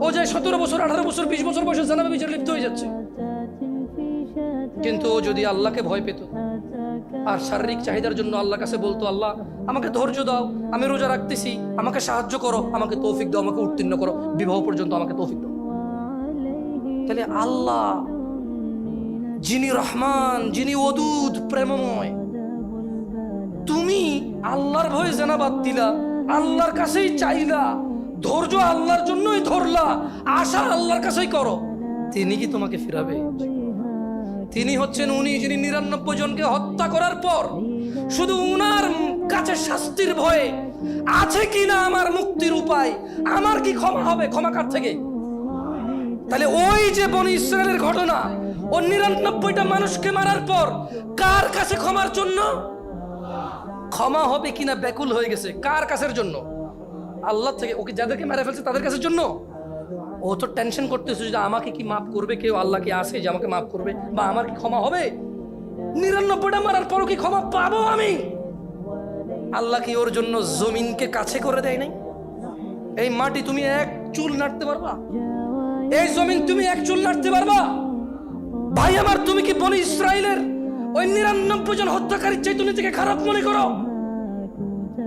ও যে 17 বছর 18 বছর 20 বছর বয়সে জানা বিচার লিপ্ত হয়ে যাচ্ছে, কিন্তু ও যদি আল্লাহকে ভয় পেত আর শারীরিক চাহিদার জন্য আল্লাহর কাছে বলতো, আল্লাহ আমাকে ধৈর্য দাও, আমি রোজা রাখতেছি, আমাকে সাহায্য করো, আমাকে তৌফিক দাও, আমাকে উত্তীর্ণ করো, বিবাহ পর্যন্ত আমাকে তৌফিক দাও, তাহলে আল্লাহ যিনি রহমান, যিনি ওদুদ প্রেমময়, তুমি আল্লাহর ভয়ে জানা বাদ দিলা, আল্লাহর কাছেই চাইলা, ধৈর্য আল্লাহর জন্যই ধরলা, আশা আল্লাহর কাছেই করো, তিনি কি তোমাকে ফিরাবে? তিনি হচ্ছেন উনি যিনি 99 জনকে হত্যা করার পর শুধু উনার কাছে শাস্তির ভয়ে আছে কিনা আমার মুক্তির উপায়, আমার কি ক্ষমা হবে, ক্ষমা কার থেকে? তাহলে ওই যে বনি ইসরায়েলের ঘটনা, ও 99টা মানুষকে মারার পর কার কাছে ক্ষমার জন্য? ক্ষমা হবে কিনা ব্যাকুল হয়ে গেছে, কার কাছের জন্য? আল্লাহ থেকে। ওকে যাদেরকে মেরে ফেলছে তাদের কাছের জন্য। ও তো টেনশন করতেছে যে আমাকে কি মাফ করবে কেউ, আল্লাহ কি আছে যে আমাকে মাফ করবে, বা আমার কি ক্ষমা হবে? 99টা মারার পরও কি ক্ষমা পাবো আমি? আল্লাহ কি ওর জন্য জমিনকে কাছে করে দেয় নাই? এই মাটি তুমি এক চুল নাড়তে পারবা? এই জমিন তুমি এক চুল নাড়তে পারবা? ভাই আমার, তুমি কি বনি ইসরায়েলের ওই 99 জন হত্যাকারীর চাইতে নিজেকে খারাপ মনে করো?